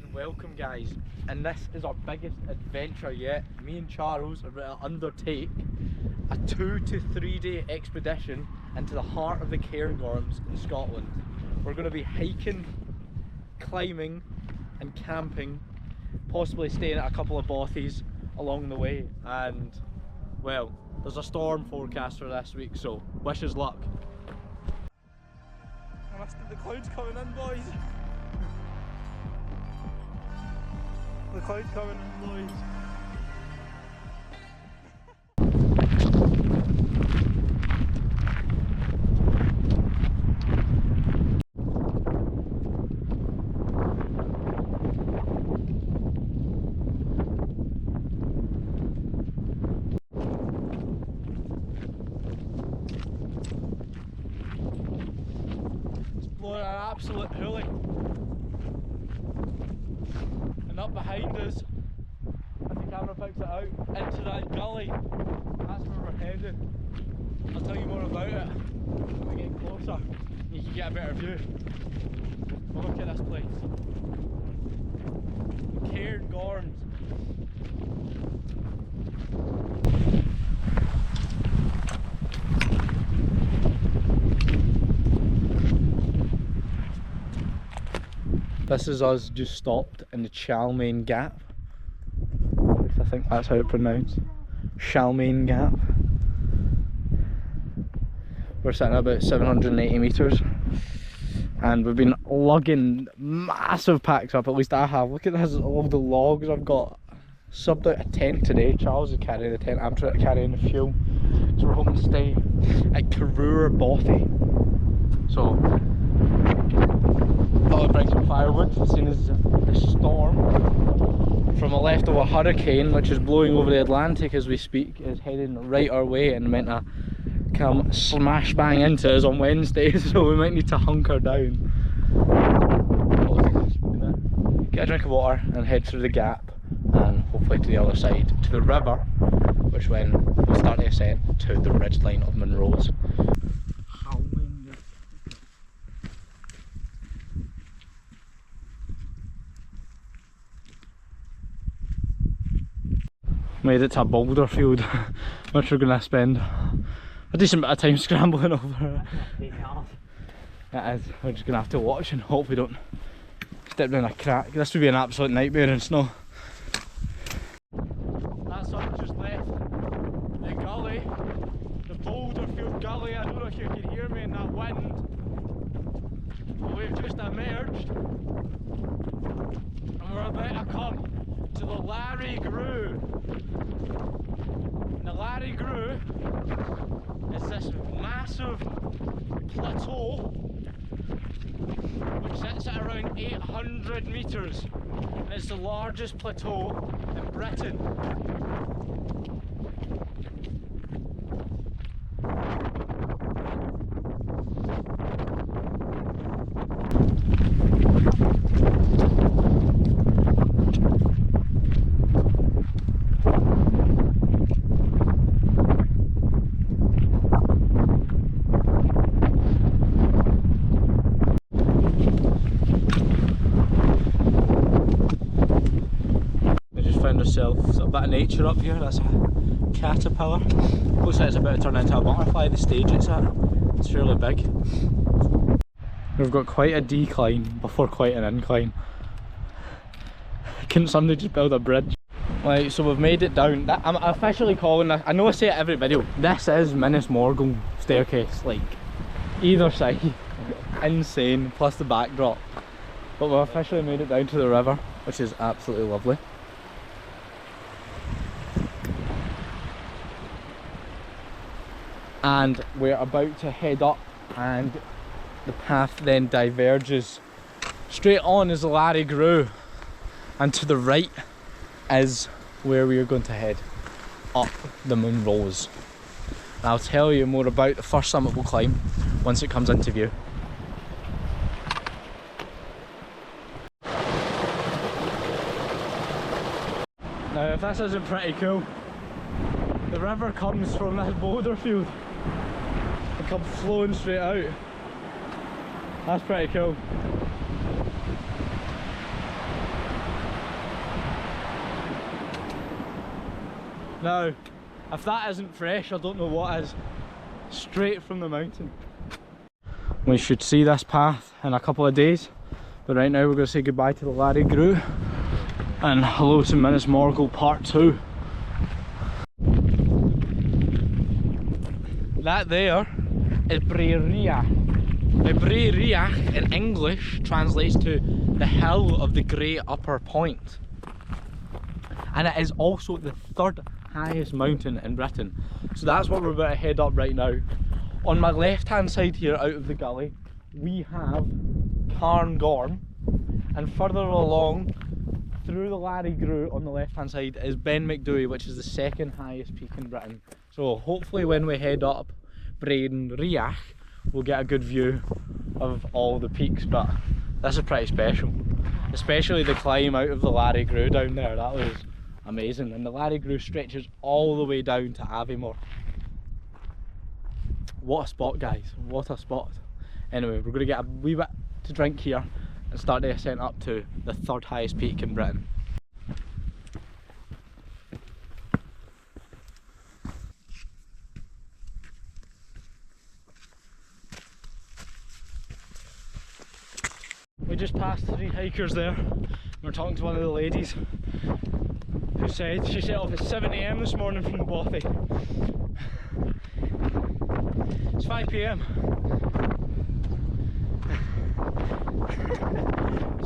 and welcome guys, and this is our biggest adventure yet. Me and Charles are about to undertake a 2 to 3 day expedition into the heart of the Cairngorms in Scotland. We're going to be hiking, climbing and camping, possibly staying at a couple of bothies along the way, and well, there's a storm forecast for this week, so wish us luck. I missed the clouds coming in, boys. The clouds coming in, boys. It's blowing an absolute hoolie. And up behind us, if the camera picks it out, into that gully, that's where we're headed. I'll tell you more about it when we get closer. You can get a better view. But look at this place. Cairngorms. This is us just stopped in the Lochain Gap. I think that's how it's pronounced. Lochain Gap. We're sitting at about 780 metres and we've been lugging massive packs up, at least I have. Look at this, all the logs I've got. Subbed out a tent today. Charles is carrying the tent, I'm carrying the fuel. So we're hoping to stay at Cairngorm Bothy. So thought I'd bring some firewood, seeing as the storm from a leftover hurricane which is blowing over the Atlantic as we speak is heading right our way and meant to come smash bang into us on Wednesday, so we might need to hunker down. Get a drink of water and head through the gap and hopefully to the other side, to the river, which when we'll start the ascent to the ridgeline of Munros. Made it to a boulder field, which we're going to spend a decent bit of time scrambling over. It is. We're just going to have to watch and hope we don't step down a crack. This would be an absolute nightmare in snow. That's us just left the gully, the boulder field gully. I don't know if you can hear me in that wind, but we've just emerged and we're about to come to the Lairig Ghru. The Lairig Ghru is this massive plateau which sits at around 800 metres and it's the largest plateau in Britain. A bit of nature up here. That's a caterpillar. Looks like it's about to turn into a butterfly. The stage it's at, it's fairly big. We've got quite a decline before quite an incline. Couldn't somebody just build a bridge? Right, so we've made it down. I'm officially calling this, I know I say it every video, this is Minas Morgul staircase, like either side. Insane, plus the backdrop. But we've officially made it down to the river, which is absolutely lovely. And we're about to head up and the path then diverges. Straight on is the Lairig Ghru and to the right is where we are going to head, up the Munros. And I'll tell you more about the first summit we'll climb once it comes into view. Now if this isn't pretty cool, the river comes from this boulder field and comes flowing straight out. That's pretty cool. Now, if that isn't fresh, I don't know what is. Straight from the mountain. We should see this path in a couple of days, but right now we're going to say goodbye to the Lairig Ghru and hello to Minas Morgul Part 2. That there is Braeriach. Now Braeriach in English translates to the hill of the great upper point, and it is also the third highest mountain in Britain. So that's what we're about to head up right now. On my left hand side here out of the gully we have Cairngorm, and further along through the Lairig Ghru on the left hand side is Ben Macdui, which is the second highest peak in Britain. So hopefully when we head up Braeriach we'll get a good view of all the peaks, but this is pretty special. Especially the climb out of the Lairig Ghru down there, that was amazing. And the Lairig Ghru stretches all the way down to Aviemore. What a spot, guys, what a spot. Anyway, we're going to get a wee bit to drink here and start the ascent up to the third highest peak in Britain. We just passed 3 hikers there. We're talking to one of the ladies who said she set off at 7 AM this morning from the bothy. It's 5 PM.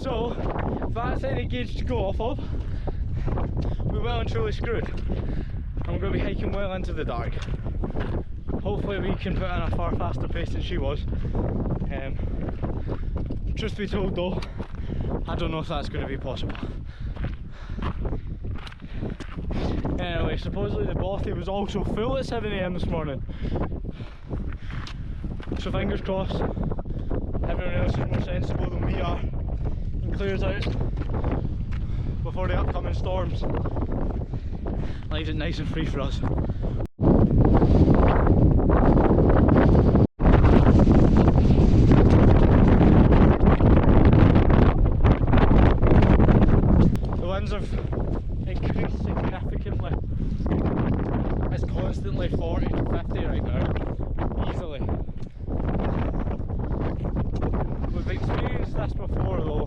So, if that's any gauge to go off of, we're well and truly screwed. And we're going to be hiking well into the dark. Hopefully we can put in a far faster pace than she was. Truth be told though, I don't know if that's going to be possible. Anyway, supposedly the bothy was also full at 7 AM this morning. So fingers crossed, everyone else is more sensible than we are and clears out before the upcoming storms. Leaves it nice and free for us. The winds have increased significantly. It's constantly 40 to 50 right now, easily. We've experienced this before though,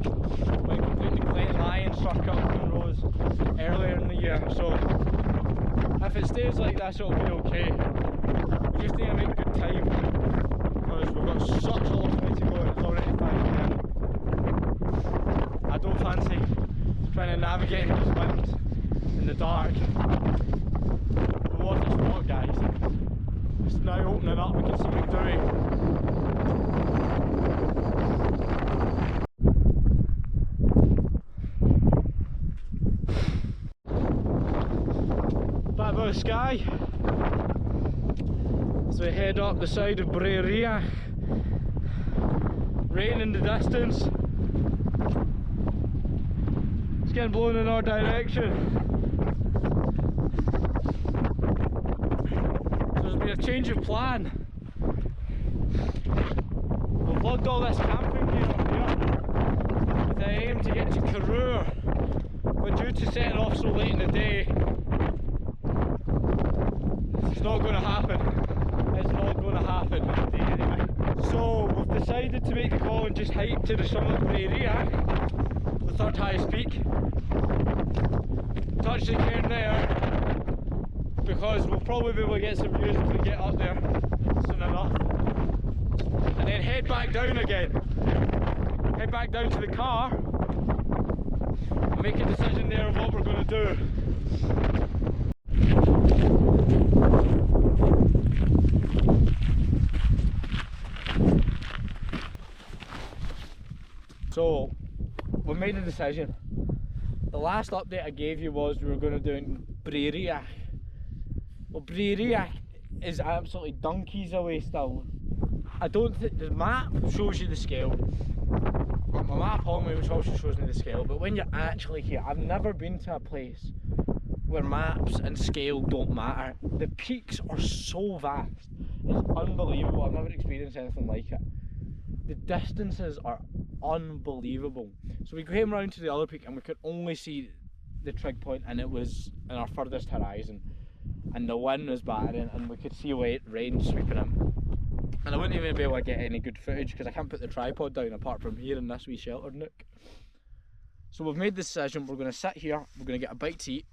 when completely plain lion struck up in rows earlier in the year, so if it stays like this it'll be okay. We just need to make good time because we've got such a long way to go and it's already 5 PM. I don't fancy trying to navigate these winds in the dark. But what a spot, guys. It's now opening up, we can see McDowie. Back by the sky as we head up the side of Braeriach. Rain in the distance. It's getting blown in our direction. So there's been a change of plan. We've logged all this camping gear up here with the aim to get to Cairngorm, but due to setting off so late in the day, it's not going to happen. It's not going to happen anyway. So we've decided to make the call and just hike to the summit of Braeriach, the third highest peak. Touch the cairn there because we'll probably be able to get some views if we get up there soon enough. And then head back down again. Head back down to the car and make a decision there of what we're going to do. So, we made a decision. The last update I gave you was we were going to do in Braeriach. Well, Braeriach is absolutely donkeys away still. I don't think the map shows you the scale. My map on me which also shows me the scale, but when you're actually here, I've never been to a place where maps and scale don't matter. The peaks are so vast, it's unbelievable. I've never experienced anything like it. The distances are unbelievable. So we came round to the other peak and we could only see the trig point, and it was in our furthest horizon. and the wind was battering, and we could see rain sweeping in. And I wouldn't even be able to get any good footage because I can't put the tripod down apart from here in this wee sheltered nook. So we've made the decision, we're going to sit here, we're going to get a bite to eat,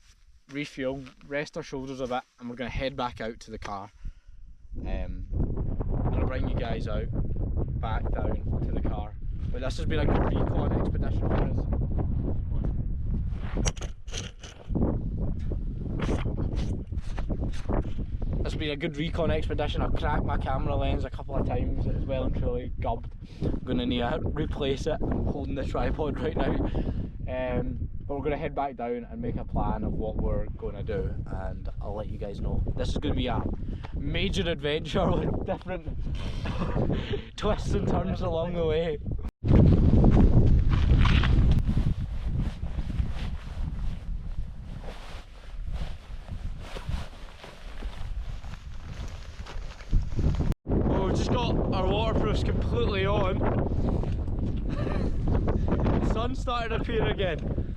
refuel, rest our shoulders a bit, and we're going to head back out to the car. And I'll bring you guys out, back down to the car. But this has been a good recon expedition for us. This has been a good recon expedition. I've cracked my camera lens a couple of times, it is well and truly gubbed. I'm going to need to replace it. I'm holding the tripod right now. But we're going to head back down and make a plan of what we're going to do, and I'll let you guys know. This is going to be a major adventure with different twists and turns along the way. Well, we've just got our waterproofs completely on. The sun started to appear again.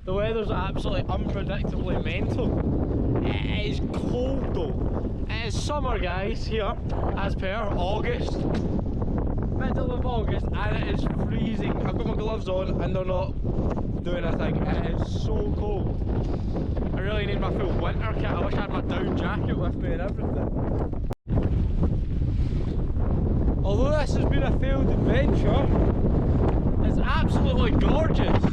The weather's absolutely unpredictably mental. It is cold though. It is summer, guys, here, as per August. Middle of August, and it is freezing. I've got my gloves on and they're not doing a thing. It is so cold. I really need my full winter kit. I wish I had my down jacket with me and everything. Although this has been a failed adventure, it's absolutely gorgeous.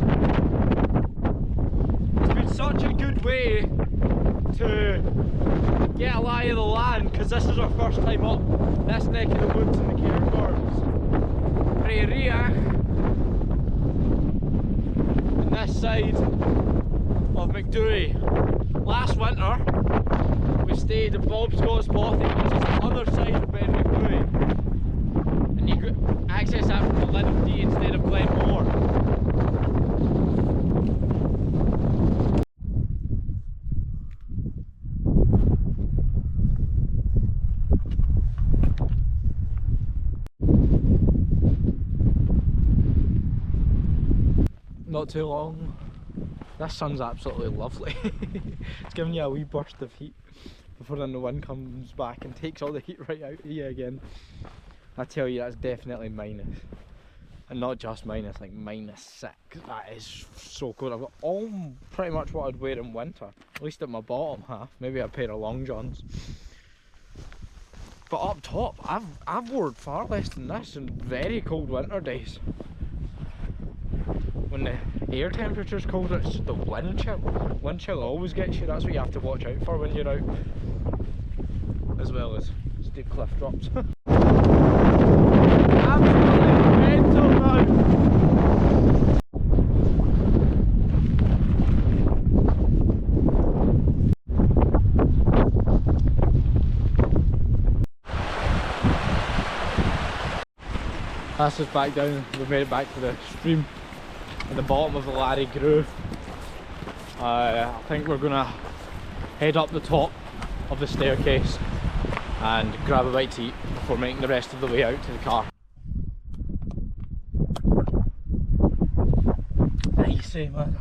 It's been such a good way to get a lie of the land, because this is our first time up this neck of the woods in the Cairngorms. Braeriach, and this side of McDory. Last winter we stayed in Bob Scott's Bothy, which is the other side of Ben McDory, and you could access that from the Linn D instead of Glenmore. Not too long. This sun's absolutely lovely. It's giving you a wee burst of heat before then the wind comes back and takes all the heat right out of you again. I tell you, that's definitely minus. And not just minus, like -6. That is so cold. I've got all pretty much what I'd wear in winter, at least at my bottom half. Maybe a pair of long johns. But up top, I've worn far less than this in very cold winter days. When the air temperature's colder, it's just the wind chill. Wind chill always gets you. That's what you have to watch out for when you're out, as well as steep cliff drops. Absolutely mental now. That's us back down. We've made it back to the stream at the bottom of the Lairig Ghru. I think we're gonna head up the top of the staircase and grab a bite to eat before making the rest of the way out to the car. Easy, man.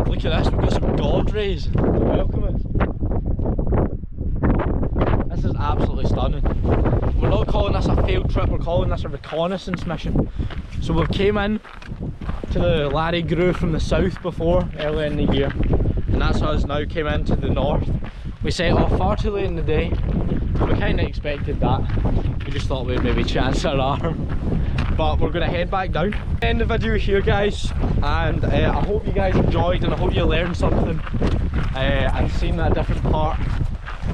Look at this, we've got some god rays to welcome us. This is absolutely stunning. We're not calling this a failed trip, we're calling this a reconnaissance mission. So we came in to the Lairig Ghru from the south before, earlier in the year, and that's us now came into the north. We set off far too late in the day, but we kind of expected that. We just thought we'd maybe chance our arm. But we're going to head back down. End the video here, guys, and I hope you guys enjoyed and I hope you learned something and seen a different part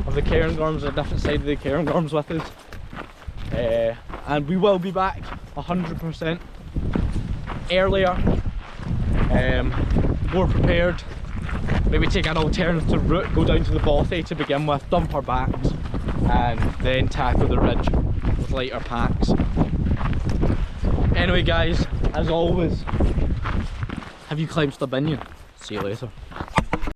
of the Cairngorms, a different side of the Cairngorms with us. And we will be back 100% earlier. more prepared. Maybe take an alternative route, go down to the bothy to begin with, dump our bags, and then tackle the ridge with lighter packs. Anyway guys, as always, have you climbed Stubinian? See you later.